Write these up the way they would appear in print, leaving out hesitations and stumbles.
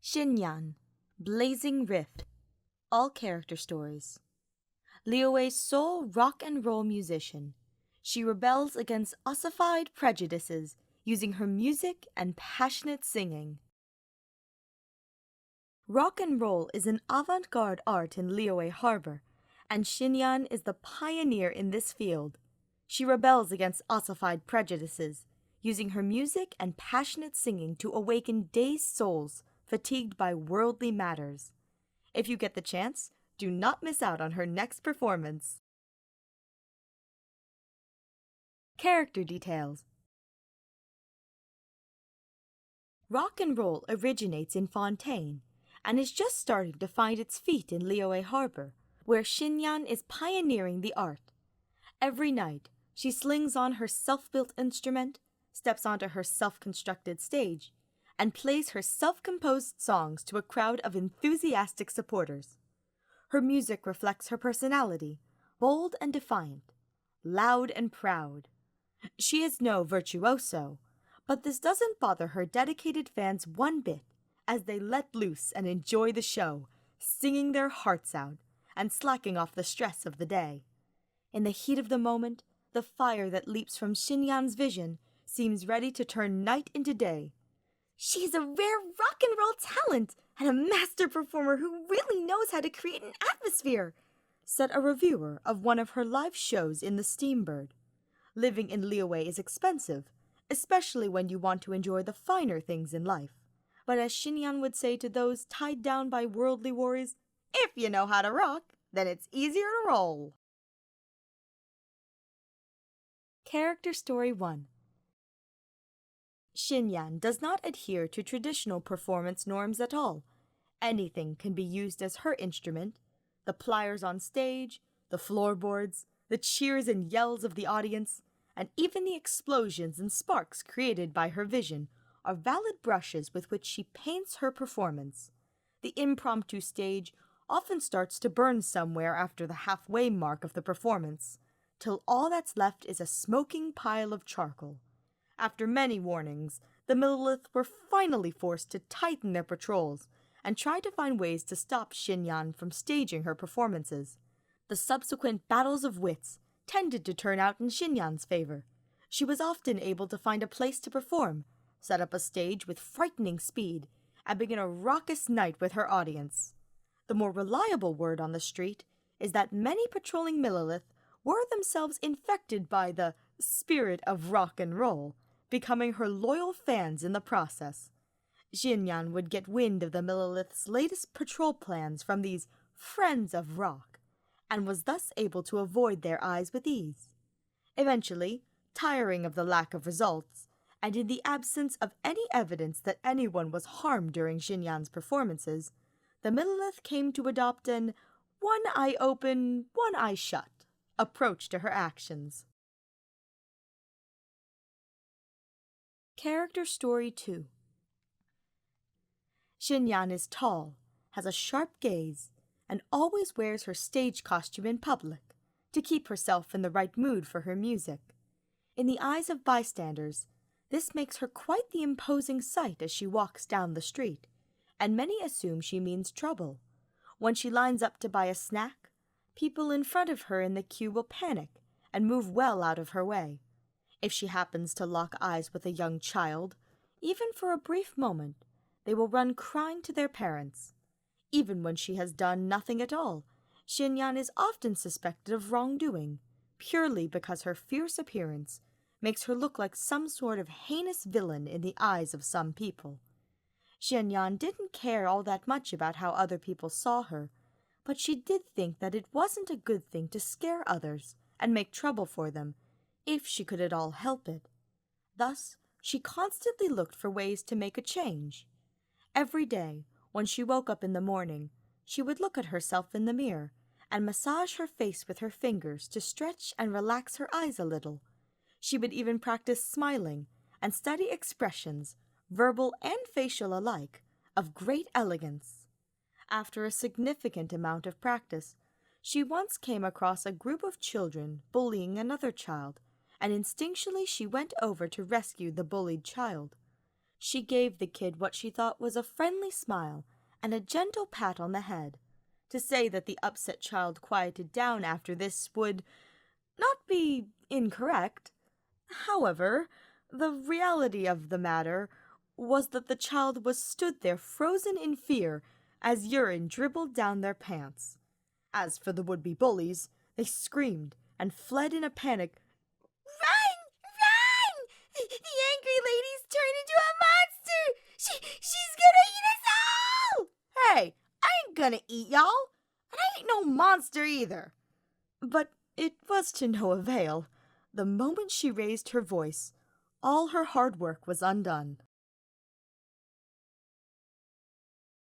Xinyan, Blazing Rift, all character stories. Liyue's sole rock and roll musician. She rebels against ossified prejudices using her music and passionate singing. Rock and roll is an avant-garde art in Liyue Harbor, and Xinyan is the pioneer in this field. She rebels against ossified prejudices, using her music and passionate singing to awaken dazed souls fatigued by worldly matters. If you get the chance, do not miss out on her next performance. Character details. Rock and roll originates in Fontaine and is just starting to find its feet in Liyue Harbor, where Xinyan is pioneering the art. Every night, she slings on her self-built instrument, steps onto her self-constructed stage, and plays her self-composed songs to a crowd of enthusiastic supporters. Her music reflects her personality, bold and defiant, loud and proud. She is no virtuoso, but this doesn't bother her dedicated fans one bit, as they let loose and enjoy the show, singing their hearts out and slacking off the stress of the day. In the heat of the moment, the fire that leaps from Xinyan's vision seems ready to turn night into day. She's a rare rock and roll talent and a master performer who really knows how to create an atmosphere, said a reviewer of one of her live shows in the Steambird. Living in Liyue is expensive, especially when you want to enjoy the finer things in life. But as Xinyan would say to those tied down by worldly worries, if you know how to rock, then it's easier to roll. Character Story 1. Xinyan does not adhere to traditional performance norms at all. Anything can be used as her instrument. The pliers on stage, the floorboards, the cheers and yells of the audience, and even the explosions and sparks created by her vision are valid brushes with which she paints her performance. The impromptu stage often starts to burn somewhere after the halfway mark of the performance, till all that's left is a smoking pile of charcoal. After many warnings, the Millilith were finally forced to tighten their patrols and try to find ways to stop Xinyan from staging her performances. The subsequent battles of wits tended to turn out in Xinyan's favor. She was often able to find a place to perform, set up a stage with frightening speed, and begin a raucous night with her audience. The more reliable word on the street is that many patrolling Millilith were themselves infected by the spirit of rock and roll, becoming her loyal fans in the process. Xinyan would get wind of the Millilith's latest patrol plans from these friends of rock, and was thus able to avoid their eyes with ease. Eventually, tiring of the lack of results, and in the absence of any evidence that anyone was harmed during Xinyan's performances, the Millilith came to adopt an one eye open, one eye shut approach to her actions. Character Story 2. Xinyan is tall, has a sharp gaze, and always wears her stage costume in public to keep herself in the right mood for her music. In the eyes of bystanders, this makes her quite the imposing sight as she walks down the street, and many assume she means trouble. When she lines up to buy a snack, people in front of her in the queue will panic and move well out of her way. If she happens to lock eyes with a young child, even for a brief moment, they will run crying to their parents. Even when she has done nothing at all, Xinyan is often suspected of wrongdoing, purely because her fierce appearance makes her look like some sort of heinous villain in the eyes of some people. Xinyan didn't care all that much about how other people saw her, but she did think that it wasn't a good thing to scare others and make trouble for them, if she could at all help it. Thus, she constantly looked for ways to make a change. Every day, when she woke up in the morning, she would look at herself in the mirror and massage her face with her fingers to stretch and relax her eyes a little. She would even practice smiling and study expressions, verbal and facial alike, of great elegance. After a significant amount of practice, she once came across a group of children bullying another child, and instinctually she went over to rescue the bullied child. She gave the kid what she thought was a friendly smile and a gentle pat on the head. To say that the upset child quieted down after this would not be incorrect. However, the reality of the matter was that the child was stood there frozen in fear as urine dribbled down their pants. As for the would-be bullies, they screamed and fled in a panic. Run! Run! The angry lady's turned into a monster! She's gonna eat us all! Hey, I ain't gonna eat y'all! And I ain't no monster either! But it was to no avail. The moment she raised her voice, all her hard work was undone.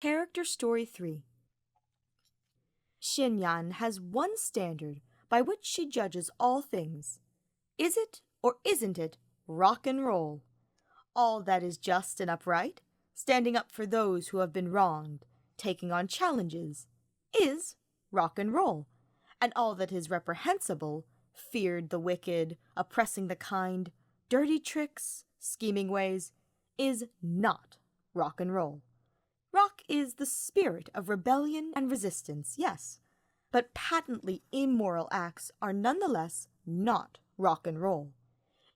Character Story 3. Xinyan has one standard by which she judges all things. Is it or isn't it rock and roll? All that is just and upright, standing up for those who have been wronged, taking on challenges, is rock and roll. And all that is reprehensible, feared the wicked, oppressing the kind, dirty tricks, scheming ways, is not rock and roll. Rock is the spirit of rebellion and resistance, yes, but patently immoral acts are nonetheless not rock and roll.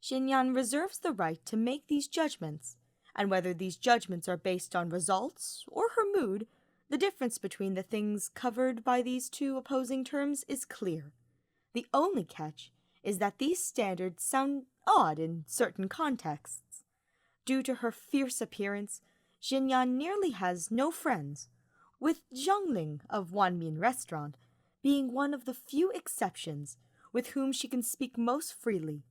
Xinyan reserves the right to make these judgments, and whether these judgments are based on results or her mood, the difference between the things covered by these two opposing terms is clear. The only catch is that these standards sound odd in certain contexts. Due to her fierce appearance, Xinyan nearly has no friends, with Zhongling of Wanmin Restaurant being one of the few exceptions with whom she can speak most freely.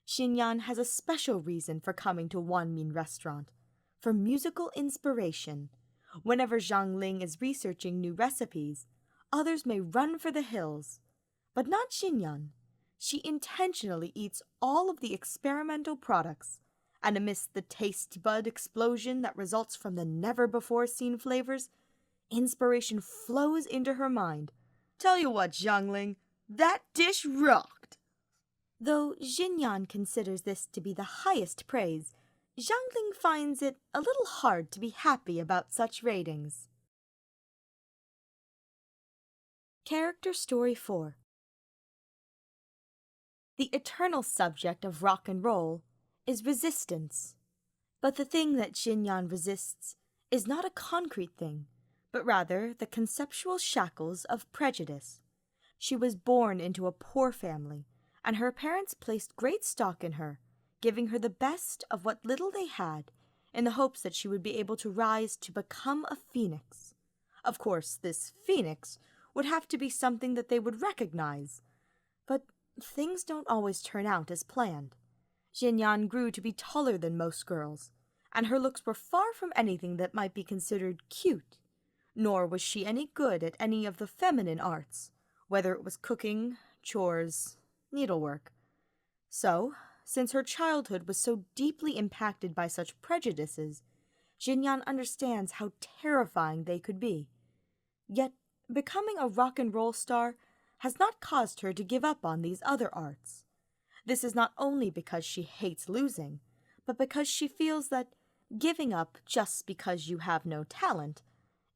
Xinyan has a special reason for coming to Wanmin Restaurant, for musical inspiration. Whenever Zhongling is researching new recipes, others may run for the hills, but not Xinyan. She intentionally eats all of the experimental products, and amidst the taste bud explosion that results from the never-before-seen flavors, inspiration flows into her mind. Tell you what, Zhongling, that dish rocked! Though Xinyan considers this to be the highest praise, Zhongling finds it a little hard to be happy about such ratings. Character Story 4. The eternal subject of rock and roll is resistance. But the thing that Xinyan resists is not a concrete thing, but rather the conceptual shackles of prejudice. She was born into a poor family, and her parents placed great stock in her, giving her the best of what little they had, in the hopes that she would be able to rise to become a phoenix. Of course, this phoenix would have to be something that they would recognize, but things don't always turn out as planned. Xinyan grew to be taller than most girls, and her looks were far from anything that might be considered cute, nor was she any good at any of the feminine arts, whether it was cooking, chores, needlework. So, since her childhood was so deeply impacted by such prejudices, Xinyan understands how terrifying they could be. Yet, becoming a rock and roll star has not caused her to give up on these other arts. This is not only because she hates losing, but because she feels that giving up just because you have no talent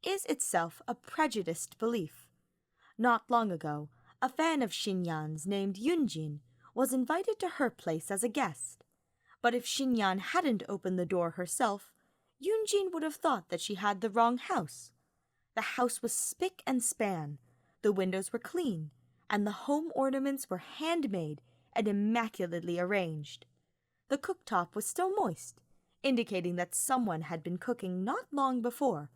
is itself a prejudiced belief. Not long ago, a fan of Xinyan's named Yunjin was invited to her place as a guest. But if Xinyan hadn't opened the door herself, Yunjin would have thought that she had the wrong house. The house was spick and span, the windows were clean, and the home ornaments were handmade and immaculately arranged. The cooktop was still moist, indicating that someone had been cooking not long before,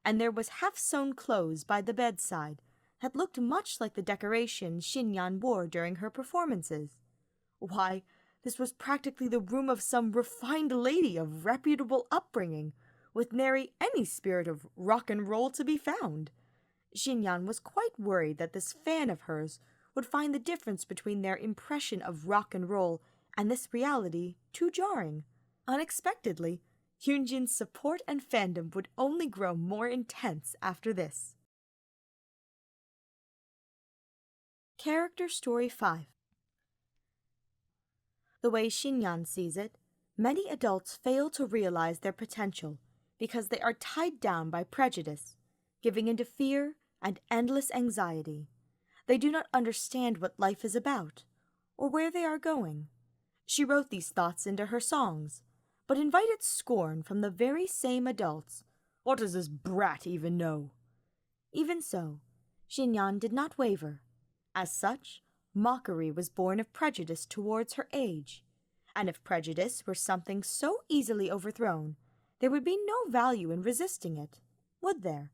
and there was half-sewn clothes by the bedside that looked much like the decorations Xinyan wore during her performances. Why, this was practically the room of some refined lady of reputable upbringing, with nary any spirit of rock and roll to be found. Xinyan was quite worried that this fan of hers would find the difference between their impression of rock and roll and this reality too jarring. Unexpectedly, Hyunjin's support and fandom would only grow more intense after this. Character Story 5. The way Xinyan sees it, Many adults fail to realize their potential because they are tied down by prejudice, giving into fear and endless anxiety. They do not understand what life is about, or where they are going. She wrote these thoughts into her songs, but invited scorn from the very same adults. What does this brat even know? Even so, Xinyan did not waver. As such, mockery was born of prejudice towards her age. And if prejudice were something so easily overthrown, there would be no value in resisting it, would there?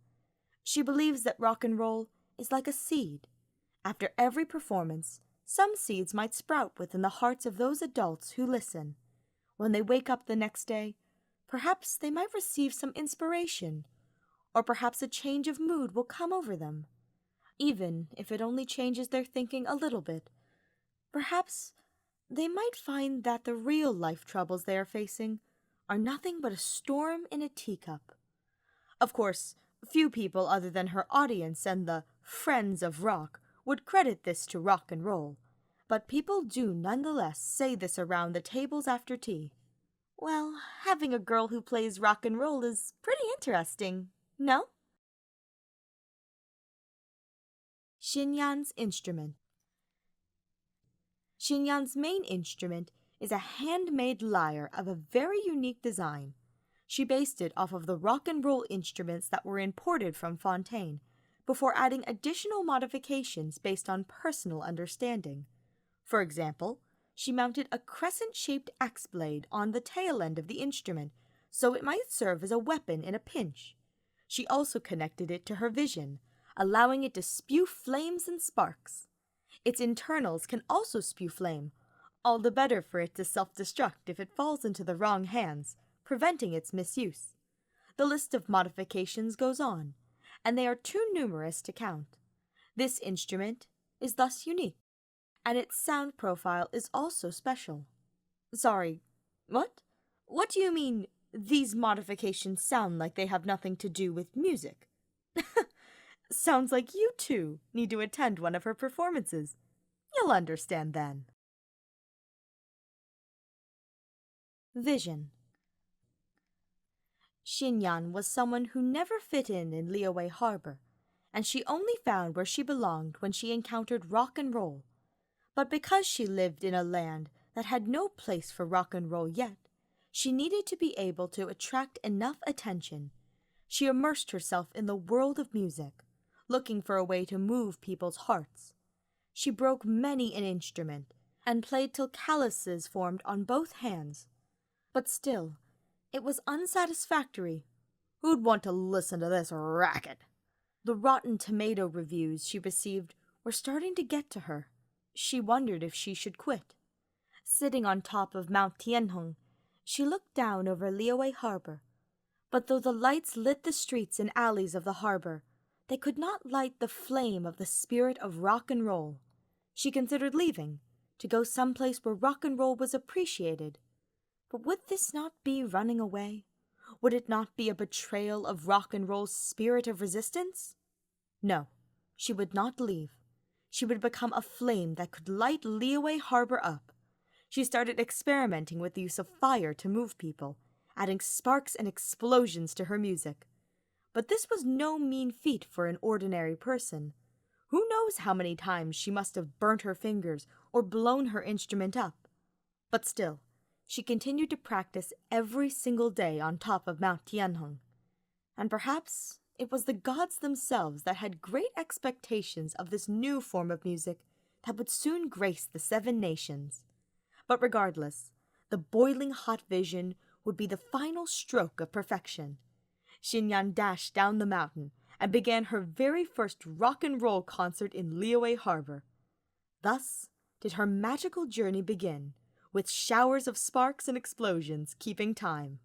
She believes that rock and roll is like a seed. After every performance, some seeds might sprout within the hearts of those adults who listen. When they wake up the next day, perhaps they might receive some inspiration, or perhaps a change of mood will come over them, even if it only changes their thinking a little bit. Perhaps they might find that the real life troubles they are facing are nothing but a storm in a teacup. Of course, few people other than her audience and the friends of rock would credit this to rock and roll, but people do nonetheless say this around the tables after tea. Well, having a girl who plays rock and roll is pretty interesting, no? Xinyan's instrument. Xinyan's main instrument is a handmade lyre of a very unique design. She based it off of the rock and roll instruments that were imported from Fontaine, before adding additional modifications based on personal understanding. For example, she mounted a crescent-shaped axe blade on the tail end of the instrument, so it might serve as a weapon in a pinch. She also connected it to her vision, allowing it to spew flames and sparks. Its internals can also spew flame, all the better for it to self-destruct if it falls into the wrong hands, preventing its misuse. The list of modifications goes on, and they are too numerous to count. This instrument is thus unique, and its sound profile is also special. Sorry, what? What do you mean, these modifications sound like they have nothing to do with music? Sounds like you two need to attend one of her performances. You'll understand then. Vision. Xinyan was someone who never fit in Liyue Harbor, and she only found where she belonged when she encountered rock and roll. But because she lived in a land that had no place for rock and roll yet, she needed to be able to attract enough attention. She immersed herself in the world of music, looking for a way to move people's hearts. She broke many an instrument and played till calluses formed on both hands. But still, it was unsatisfactory. Who'd want to listen to this racket? The rotten tomato reviews she received were starting to get to her. She wondered if she should quit. Sitting on top of Mount Tianheng, she looked down over Liyue Harbor. But though the lights lit the streets and alleys of the harbor, they could not light the flame of the spirit of rock and roll. She considered leaving, to go someplace where rock and roll was appreciated. But would this not be running away? Would it not be a betrayal of rock and roll's spirit of resistance? No, she would not leave. She would become a flame that could light Liyue Harbor up. She started experimenting with the use of fire to move people, adding sparks and explosions to her music. But this was no mean feat for an ordinary person. Who knows how many times she must have burnt her fingers or blown her instrument up. But still, she continued to practice every single day on top of Mount Tianheng. And perhaps it was the gods themselves that had great expectations of this new form of music that would soon grace the 7 nations. But regardless, the boiling hot vision would be the final stroke of perfection. Xinyan dashed down the mountain and began her very first rock and roll concert in Liyue Harbor. Thus did her magical journey begin, with showers of sparks and explosions keeping time.